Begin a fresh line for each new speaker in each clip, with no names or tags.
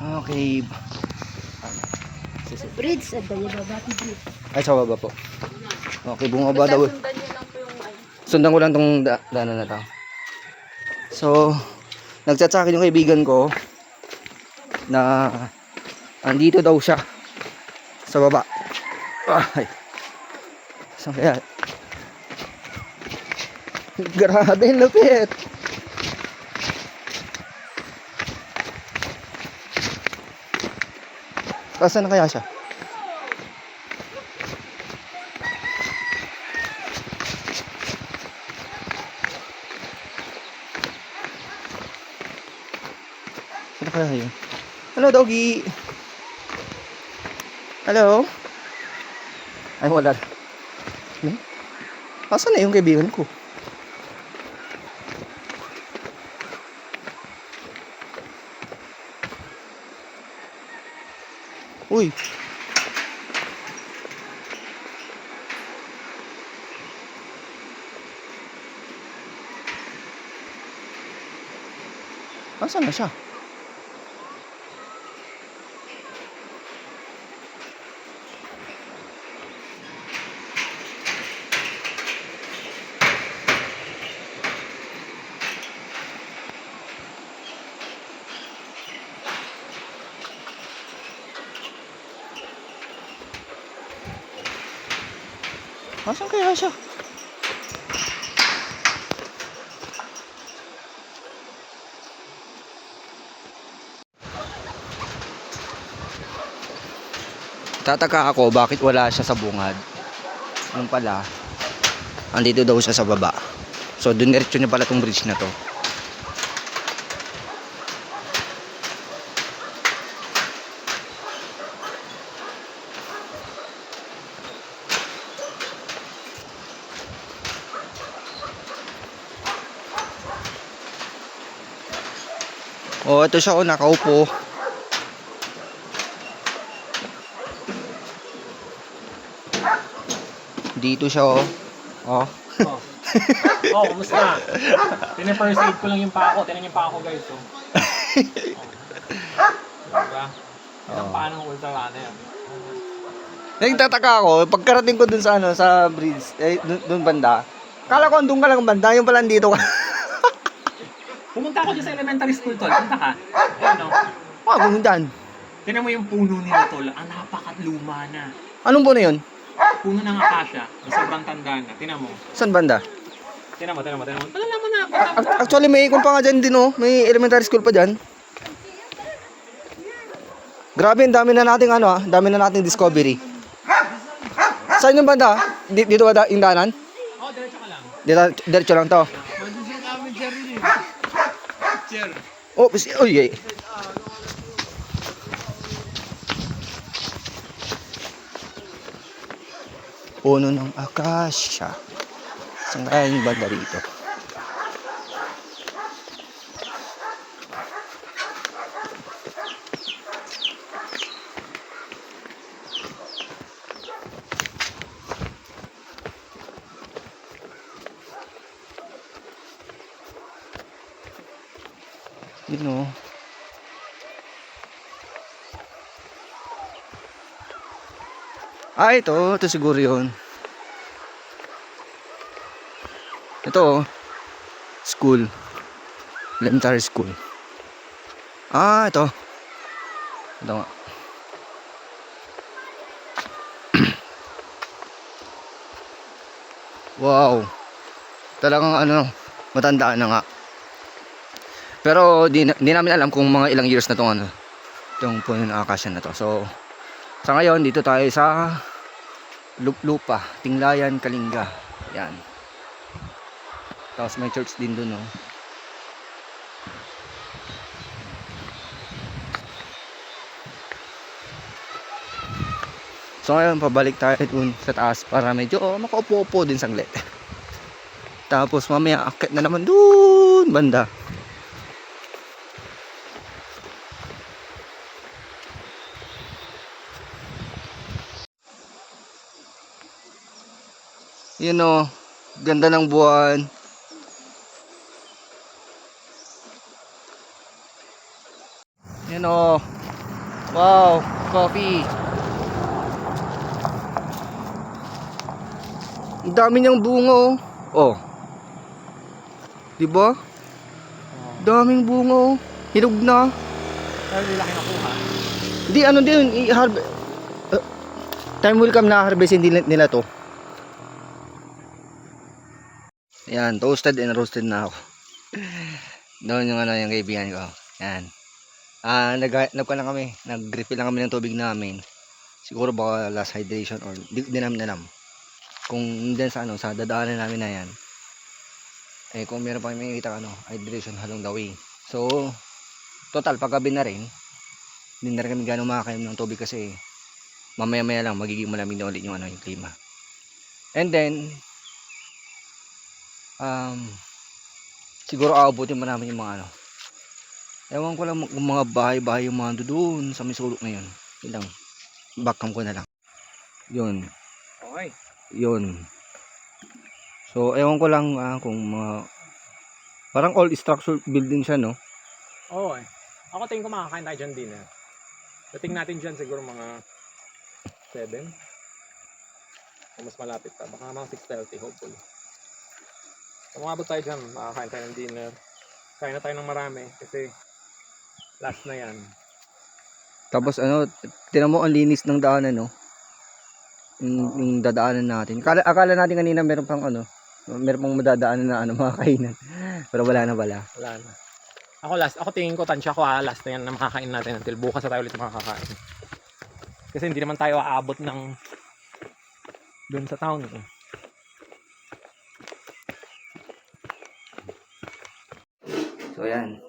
Okay.
Bridge, at the Yababati Bridge.
Ay, sa baba po. Okay, bumaba daw.
Sundan nyo lang po yung
Sundan ko lang tong daanan na to. So, nagchat sa akin yung kaibigan ko na andito daw siya sa baba. Ay. Saan kaya? Grabe, lupit. Saan na kaya siya? Saan na kaya yun? Hello, doggy. Hello? Ay, wala. Hmm? Asan na yung kaibigan ko? Uy. Asan na siya? Asan kaya siya? Tataka ako bakit wala siya sa bungad. Ano pala? Andito daw siya sa baba. So, duniretso niya pala tong bridge na to. Oh, ito siya, oh, nakaupo. Dito siya, oh. Oh.
Oh. Oh, kumusta? Tina-first aid ko lang yung paa ko. Tinan yung paa ko, guys. Oh. Diba? Ilang paa ng ultrarana yan.
Nagtataka ako, pagkarating ko dun sa ano, sa bridge, dun banda. Kala ko andun ka lang banda, yung pala dito ka.
Pumunta ako dyan sa elementary school, tol. Punta ka. Ayun, no?
Ah, pumuntaan.
Tinan mo yung puno nila, tol. Ang napakaluma na.
Anong po na yun?
Puno ng akasya. Sobrang tanda na. Tinan mo.
Saan banda?
Tinan mo. Palalaman na.
Actually, may ikon pa nga dyan din, oh. May elementary school pa dyan. Grabe, ang dami na nating ano, ah. Dami na nating discovery. Saan yung banda? Dito ba yung daanan?
Oh, diretso ka lang.
Diretso lang to.
Mandun namin dyan rin eh. Sir.
Oh, uy, eh. Puno ng akasya. Saan kaya yung banda rito? Yun, oh. Ah, ito siguro yun. Ito, oh. School. Elementary school. Ah, ito. Ito nga. Wow. Talagang ano, matandaan na nga. Pero di namin alam kung mga ilang years na tong ano, itong puno ng akasya na to. So, sa ngayon, dito tayo sa Lupa, Tinglayan, Kalinga. Yan. Tapos may church din dun, oh. So ngayon, pabalik tayo dun sa taas para medyo makaupo-upo din saglit. Tapos mamaya, akit na naman dun banda. Yun, oh, ganda ng buwan. Yan, oh, Wow, coffee. Ang dami niyang bunga oh. Oh. 'Di ba? Daming bunga oh. Hinog na.
Pero hindi laki nakuha.
Hindi ano din time will come na harvestin nila to. Yan, toasted and roasted na ako. Doon yung ano yung kaibigan ko. Yan. Nagpa lang kami. Nag-refill lang kami ng tubig namin. Siguro baka last hydration or di namin alam. Kung din sa ano, sa dadaanan namin na yan. Eh kung meron pa kami makikita hydration along the way. So, total paggabi na rin. Hindi na rin kami gano'ng makakainom ng tubig kasi mamaya-maya lang magiging malamig na ulit yung yung klima. And then siguro aabutin pa namin yung mga ewan ko lang kung mga bahay-bahay yung mga doon sa may sulok na yun. Yun lang. Backcam ko na lang. Yun.
Okay.
Yun. So ewan ko lang kung mga parang all structure building siya, no?
Oo eh. Ako tingin ko makakain tayo dyan dinner. Dating natin dyan siguro mga 7. O mas malapit pa. Baka mga 6:30 hopefully. Kung umabot tayo dyan, makakain tayo ng dinner. Kain na tayo ng marami kasi last na yan.
Tapos tinan mo ang linis ng daanan, no? Yung dadaanan natin. Akala natin kanina meron pang meron pang madadaanan na mga kainan. Pero wala na pala.
Wala na. Ako tingin ko tansya ko last na yan na makakain natin until bukas na tayo ulit makakain. Kasi hindi naman tayo aabot ng dun sa town.
So yan.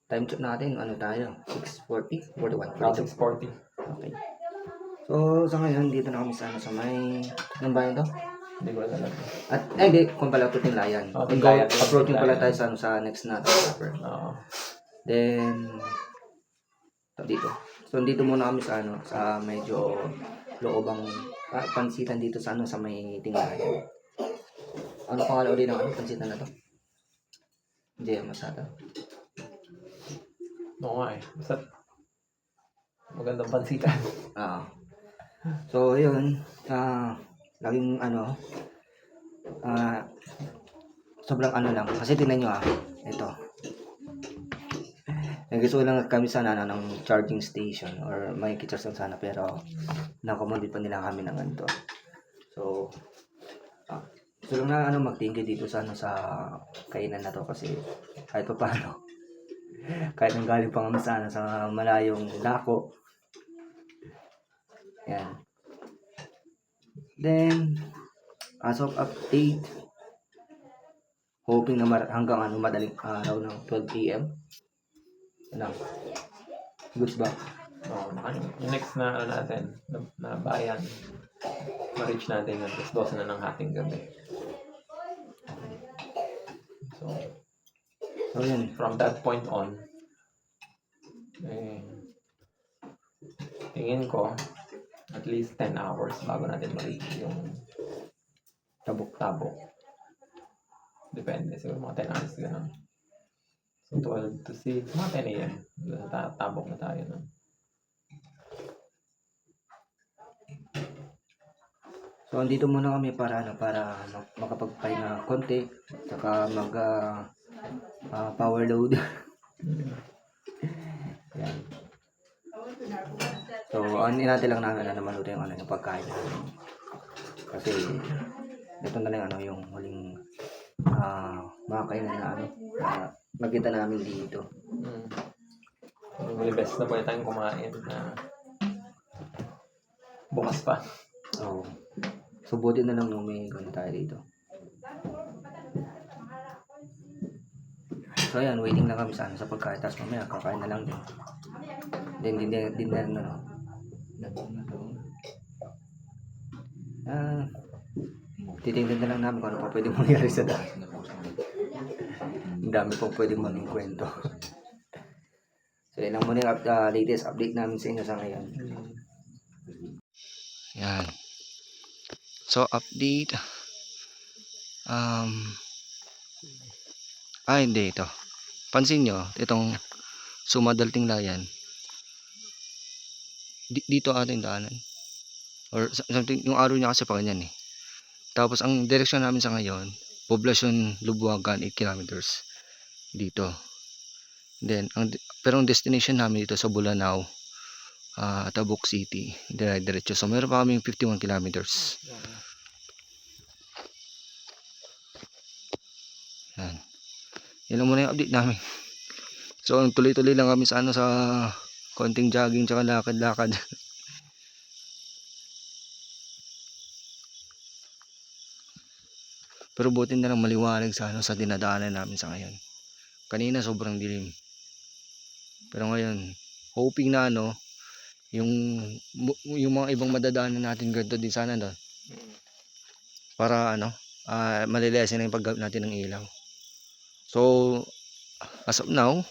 Time check natin, tayo? 6:40? 41?
6:40.
Okay. So, sa ngayon, dito na kami sa may... Anong bayan to?
Hindi ko alam.
At, hindi, kung pala ito Tinlayan.
Tinlayan.
Approaching pala tayo sa next natin supper.
Oo.
Then, dito. So, dito muna kami sa medyo loobang pansitan dito sa sa may Tinlayan. Ano pangalan ulit ng pansitan na to? Hindi, masada.
Oo nga eh. Basta magandang pansitan.
So, yun. Laging sobrang lang. Kasi tingnan nyo ito. Gusto lang kami sana ng charging station or may kitchen sana pero nakomodit pa nila kami ng ganito. So, gusto lang na mag-thank you dito sa sa kainan na to kasi kahit pa paano kahit nang galing pa kami sa malayong dako. Yan. Then, as of update, hoping na hanggang madaling araw ng 12 AM. Goods ba?
Oo, yung next na natin, na bayan, ma-reach natin ng 12 na ng hating gabi. So
yun.
from that point on, tingin ko, at least 10 hours bago natin ma-reach yung tabok-tabok. Depende, siguro mga 10 hours ganun. So 12 to 6, mga 10 AM, tabok na tayo nun.
So andito muna kami para makapagpahinga konti saka mag power load. Yan. So natin lang namin na maluto yung yung pagkain. Kasi ito na lang yung huling mga kainan na nakita namin dito.
Really best na pwede tayong kumain na bukas pa.
So buti na lang nung may tayo dito. So ayan, waiting lang kami sa pagkain. Tapos mamaya kakain na lang din. Then dinner na titingnan na lang namin kung ano pa pwede mangyari sa dahil. Ang dami pong pwede maging kwento. So yan lang muna yung latest update namin sa inyo sa ngayon. Yan. So update. Hindi ito. Pansin nyo, itong Sumadal Tinlayan. dito ating daanan. Or something, yung araw niya kasi pa ganyan eh. Tapos ang direksyon namin sa ngayon, Poblacion Lubuagan 8 kilometers dito. Then pero ang destination namin dito sa Bulanao, Tabuk City, diretso. So meron pa kaming 51 kilometers. Yan. Yan lang muna yung update namin. So tuloy-tuloy lang kami sa sa konting jogging tsaka lakad-lakad. Pero buti na lang maliwanag sa sa dinadaanan namin sa ngayon. Kanina sobrang dilim. Pero ngayon, hoping na yung mga ibang madadaanan natin ganito din sana doon. Para malilesen na yung paggamit natin ng ilaw. So, as of now,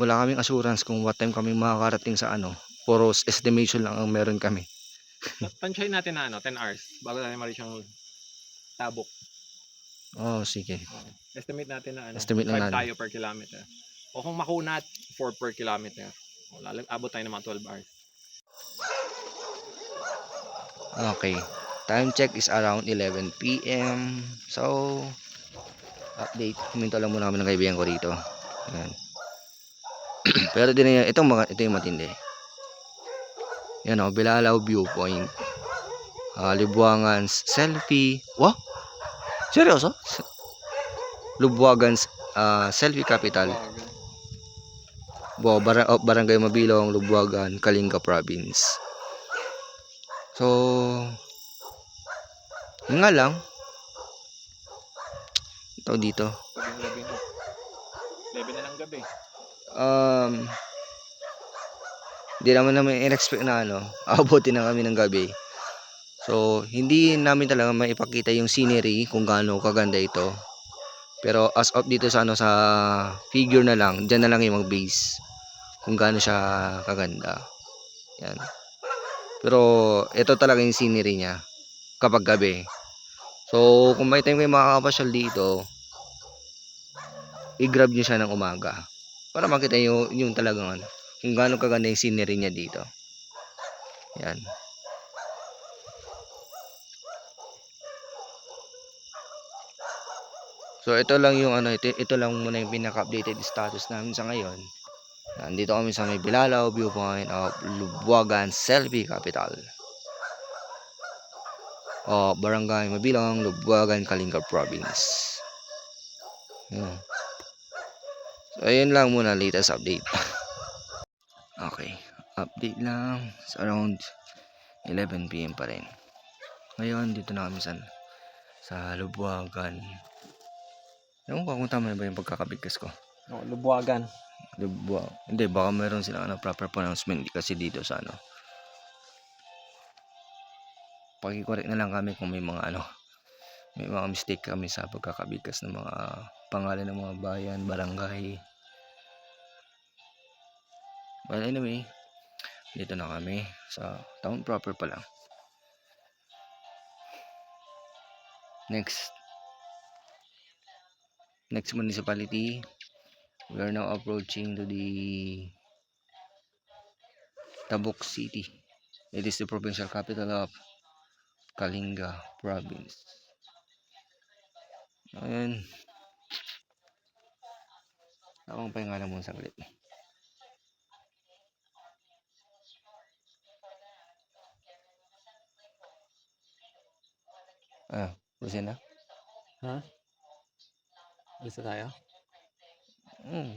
wala kaming assurance kung what time kami makakarating sa puro estimation lang ang meron kami.
Tansyahin natin na 10 hours bago tayo ma-reach yung Tabuk.
Oh, sige.
Estimate natin na
Estimate
5
lang natin.
tayo per kilometer. O kung makunat, 4 per kilometer. Abot tayo ng mga 12 hours.
Okay. Time check is around 11 PM. So, update. Huminto lang muna kami ng kaibigan ko rito. Ayan. Pero ito yung matindi. Yan Bilalaw Viewpoint. Libuangan Selfie. Wow? Seryoso? Lubuagan Selfie Capital. Barangay Mabilong, Lubuagan, Kalinga Province. So, yun nga lang. Ito dito.
11 na ng gabi.
Hindi naman in-expect na aabutin na kami ng gabi. So, hindi namin talaga maipakita yung scenery kung gaano kaganda ito. Pero as of dito sa sa figure na lang, diyan na lang yung mag-base kung gaano siya kaganda. Yan. Pero ito talaga yung scenery niya kapag gabi. So, kung may time kayo makakapasyal dito, i-grab nyo siya ng umaga para makita nyo yung talagang kung gaano kaganda yung scenery niya dito. Yan. So ito lang yung ito lang muna yung pinaka-updated status namin sa ngayon. Nandito kami sa may Bilalaw Viewpoint of Lubuagan Selfie Capital. Barangay Mabilong, Lubuagan, Kalinga Province. So ayun lang muna latest update. Okay, update lang. It's around 11 PM pa rin. Ngayon dito na kami sa Lubuagan. Ewan ko kung tama ba yung pagkakabigkas ko.
Lubuagan.
Hindi, baka meron silang proper pronouncement kasi dito sa paki-correct na lang kami kung may mga may mga mistake kami sa pagkakabigkas ng mga pangalan ng mga bayan, barangay. Well, anyway, dito na kami sa town proper pa lang. Next municipality, we are now approaching to the Tabuk City. It is the provincial capital of Kalinga Province. Ayan. Akong pahinga lang muna saglit. Proceed na?
Ha? Alis na tayo?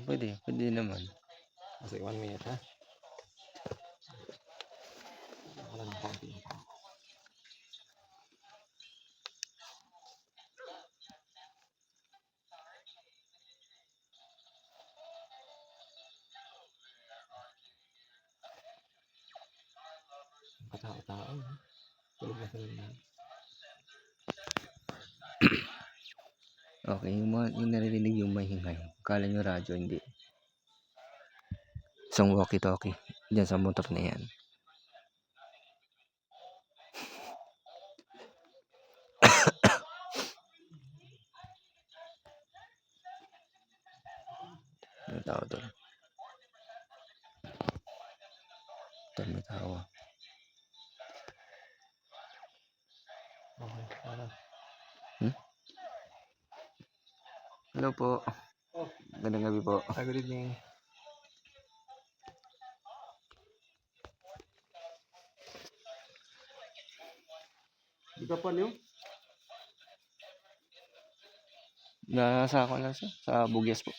Pwede naman.
Kasi 1 minute ha? Wala ng konti. Katao-tao. Tulog na sila na.
Okay, yung naririnig yung mahingay. Kala nyo radyo, hindi. Isang walkie-talkie. Diyan sa motor na yan. Ano tao doon? Tumatawa.
Okay, ano?
Hello po.
Oh.
Magandang gabi po.
Good evening. Di ka pa niyo?
Nasa ako lang sir, sa Bugyas po.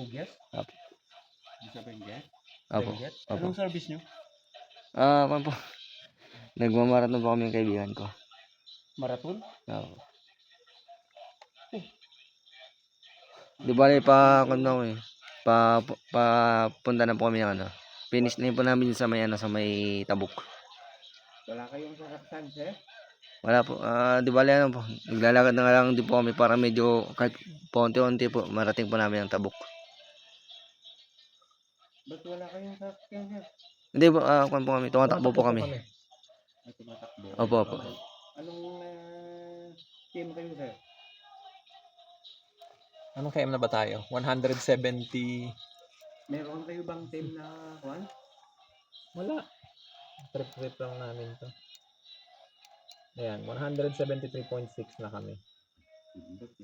Bugyas?
Apo.
Di sa Benguet?
Apo.
Benguet?
Apo.
Anong service niyo?
Ano po. Nagmamarathon po kami ng kaibigan ko.
Marathon?
Apo. Di ba pa eh. Punta na po kami ng ano. Finish na yun po namin sa may sa may Tabuk.
Wala kayong sasaktan, sir?
Wala po. Di ba po. Naglalakad na nga lang din po kami para medyo kahit paunti-unti po marating po namin ang Tabuk.
Ba't wala kayong sasaktan, sir?
Hindi po, kung po kami. Tumatakbo po kami.
Ay, tumatakbo.
Opo, opo.
Anong team kayo, sir? Anong KM na ba tayo? 170...
Meron kayo bang team na kuan?
Wala. Trip lang namin to. Ayan, 173.6 na kami. 173.6.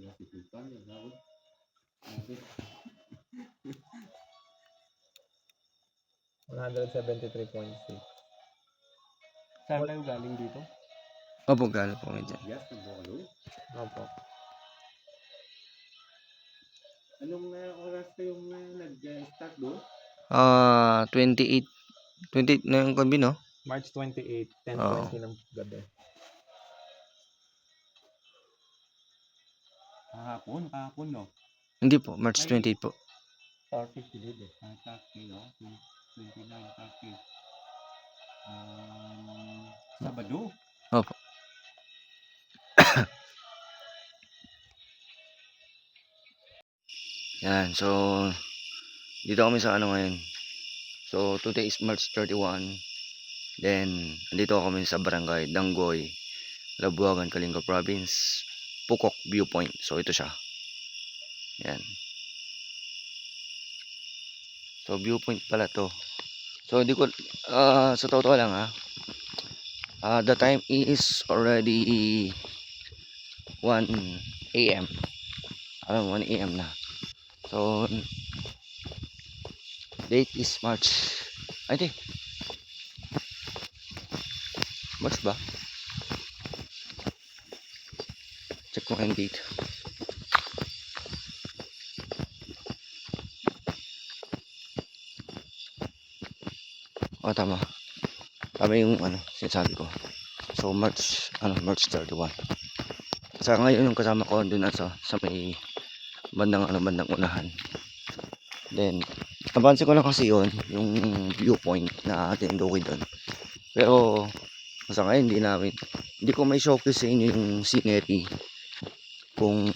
Saan kayo galing dito?
Opo, gano'n po kami dyan.
Yes, ng Bolo.
Opo.
Anong oras kayong nag-start doon?
28 na yung gabi, no?
March 28, 10:20
Oo.
ng gabi.
Kahapon, no?
Hindi po, March 28 po.
30 silid eh. 30, no? 29, 30. Sabado?
Opo. Yan, so dito kami sa ano ngayon. So today is March 31. Then andito kami sa Barangay Danggoy, Labuagan, Kalinga Province, Pukok Viewpoint. So ito siya. Yan. So viewpoint pala to. So di ko sa totoo lang the time is already 1 AM. 1 AM na. So date is March. Ay di. March ba? Check ko yung date. Tama. Tama yung sinasabi ko. So March 31. Sa ngayon yung kasama ko doon sa may bandang unahan. Then napansin ko lang kasi yung viewpoint na tinduki doon. Pero sa ngayon hindi ko may showcase sa inyo yung scenery kung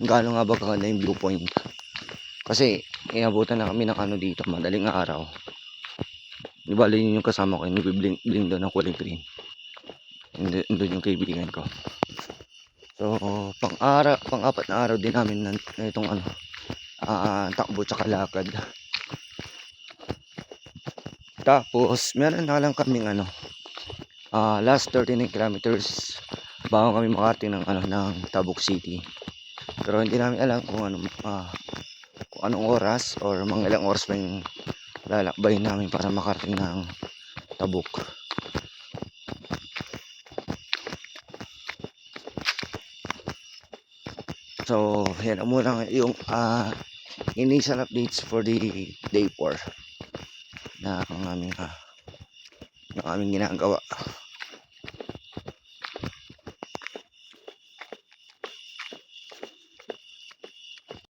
gaano nga ba kaganda yung viewpoint. Kasi inabutan na kami ng dito, madaling araw. Di ba yun yung kasama ko, yung nagbiblink doon ng kulay green. Doon yung kaibigan ko. So pang-apat na araw din namin na itong takbo tsaka lakad. Tapos meron na lang kaming last 39 kilometers bago kami makarating ng Tabuk City. Pero hindi namin alam kung anong oras or mga ilang oras pa yung lalakbayin namin para makarating ng Tabuk. So yan muna yung initial updates for the day 4 na ang aming ginagawa.